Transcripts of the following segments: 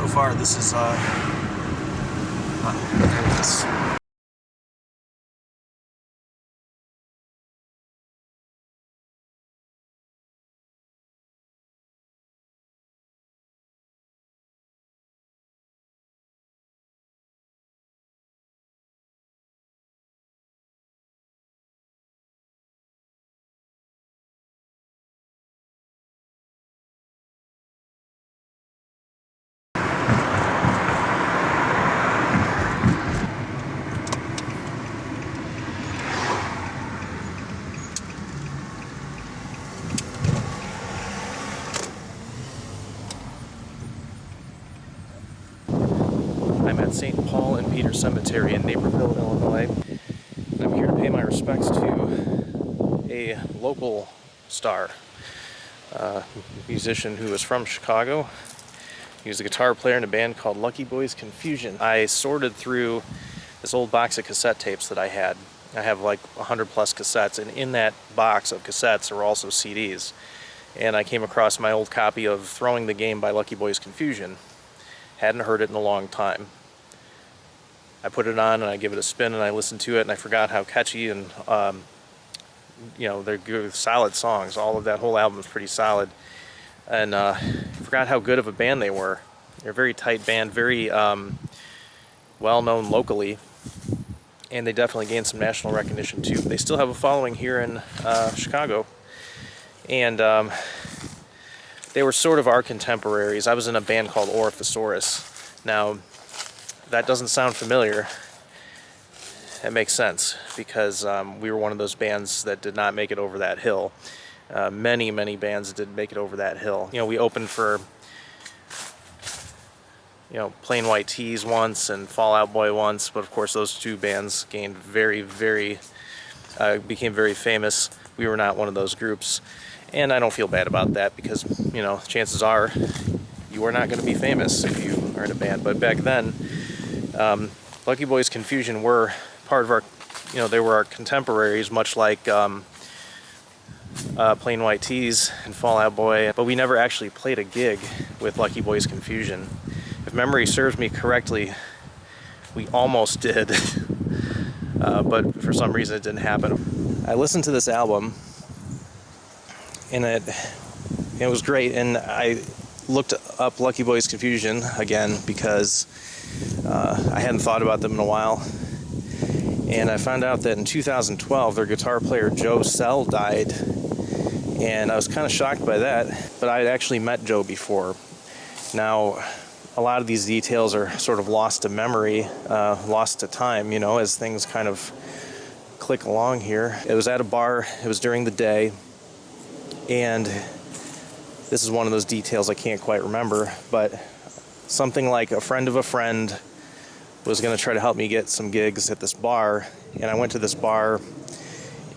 So far, this is there it is. I'm at St. Paul and Peter Cemetery in Naperville, Illinois, and I'm here to pay my respects to a local star, musician who is from Chicago. He was a guitar player in a band called Lucky Boys Confusion. I sorted through this old box of cassette tapes that I had. I have like 100 plus cassettes, and in that box of cassettes are also CDs. And I came across my old copy of Throwing the Game by Lucky Boys Confusion. Hadn't heard it in a long time. I put it on and I give it a spin and I listen to it, and I forgot how catchy and you know, they're good, solid songs. All of that whole album is pretty solid, and forgot how good of a band they were. They're a very tight band, very well known locally, and they definitely gained some national recognition too. They still have a following here in Chicago, and they were sort of our contemporaries. I was in a band called Orifisaurus. Now, that doesn't sound familiar. It makes sense, because we were one of those bands that did not make it over that hill. Many bands didn't make it over that hill. You know, we opened for, you know, Plain White T's once and Fall Out Boy once, but of course those two bands gained became very famous. We were not one of those groups. And I don't feel bad about that, because, you know, chances are you are not going to be famous if you are in a band. But back then, Lucky Boys Confusion were part of our, you know, they were our contemporaries, much like Plain White T's and Fall Out Boy. But we never actually played a gig with Lucky Boys Confusion. If memory serves me correctly, we almost did, but for some reason it didn't happen. I listened to this album, and it was great, and I looked up Lucky Boys Confusion again because I hadn't thought about them in a while, and I found out that in 2012 their guitar player Joe Sell died, and I was kind of shocked by that, but I had actually met Joe before. Now, a lot of these details are sort of lost to memory, lost to time, you know, as things kind of click along here. It was at a bar, it was during the day, and this is one of those details I can't quite remember, but something like a friend of a friend was going to try to help me get some gigs at this bar, and I went to this bar,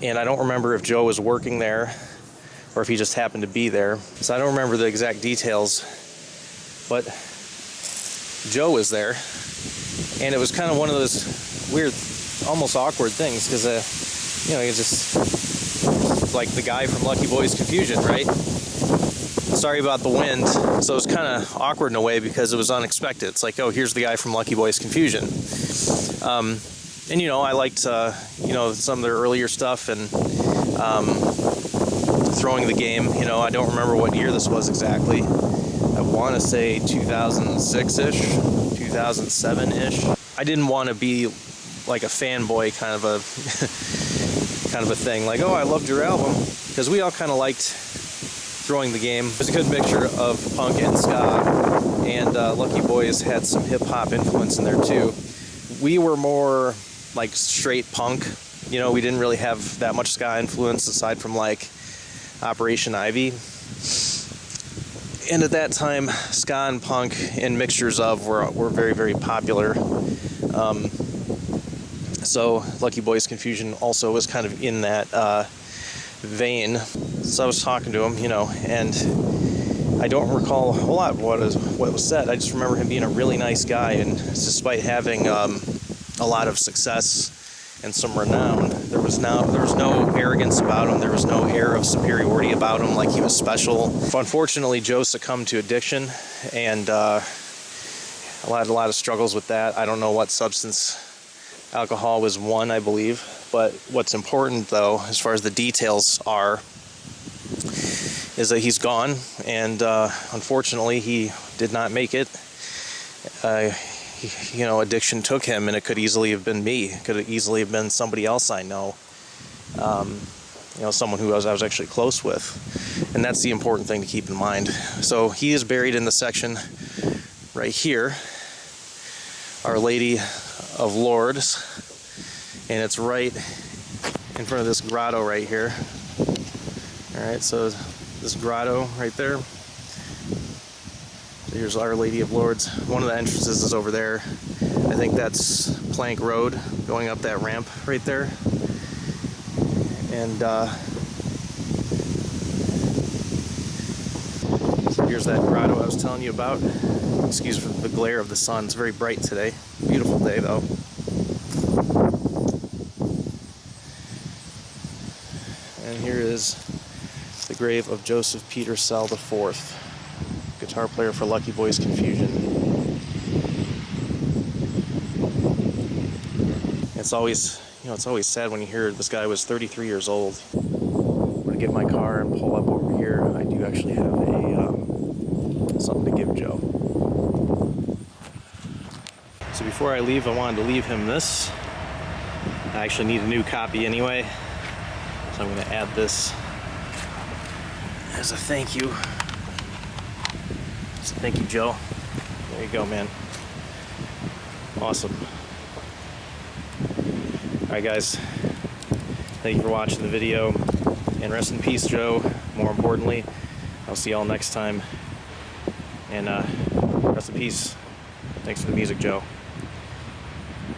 and I don't remember if Joe was working there or if he just happened to be there, so I don't remember the exact details, but Joe was there, and it was kind of one of those weird, almost awkward things, because you know, you just like the guy from Lucky Boys Confusion, right? Sorry about the wind. So it was kind of awkward in a way, because it was unexpected. It's like, oh, here's the guy from Lucky Boys Confusion. And, you know, I liked, you know, some of their earlier stuff, and Throwing the Game. You know, I don't remember what year this was exactly. I want to say 2006-ish, 2007-ish. I didn't want to be like a fanboy kind of a thing. Like, oh, I loved your album. Because we all kind of liked Throwing the Game. It was a good mixture of punk and ska, and Lucky Boys had some hip-hop influence in there too. We were more like straight punk, you know, we didn't really have that much ska influence aside from like Operation Ivy. And at that time, ska and punk and mixtures of were very popular. So Lucky Boys Confusion also was kind of in that vein. So I was talking to him, you know, and I don't recall a whole lot of what was said. I just remember him being a really nice guy, and despite having a lot of success and some renown, there was no arrogance about him. There was no air of superiority about him, like he was special. Unfortunately, Joe succumbed to addiction, and I had a lot of struggles with that. I don't know what substance. Alcohol was one, I believe. But what's important, though, as far as the details are, is that he's gone, and unfortunately, he did not make it. Addiction took him, and it could easily have been me. It could have easily have been somebody else I know. Someone who I was actually close with. And that's the important thing to keep in mind. So he is buried in the section right here, Our Lady of Lourdes, and it's right in front of this grotto right here. Alright, so this grotto right there. So here's Our Lady of Lourdes. One of the entrances is over there. I think that's Plank Road, going up that ramp right there. And so here's that grotto I was telling you about. Excuse the glare of the sun. It's very bright today. Beautiful day though. And here is the grave of Joseph Peter Sell IV, guitar player for Lucky Boys Confusion. It's always sad when you hear this guy was 33 years old. I'm gonna get my car and pull up over here. I do actually have something to give Joe. So before I leave, I wanted to leave him this. I actually need a new copy anyway, so I'm gonna add this as a thank you. So thank you, Joe. There you go, man. Awesome. Alright guys, thank you for watching the video, and rest in peace, Joe. More importantly, I'll see y'all next time, and rest in peace. Thanks for the music, Joe.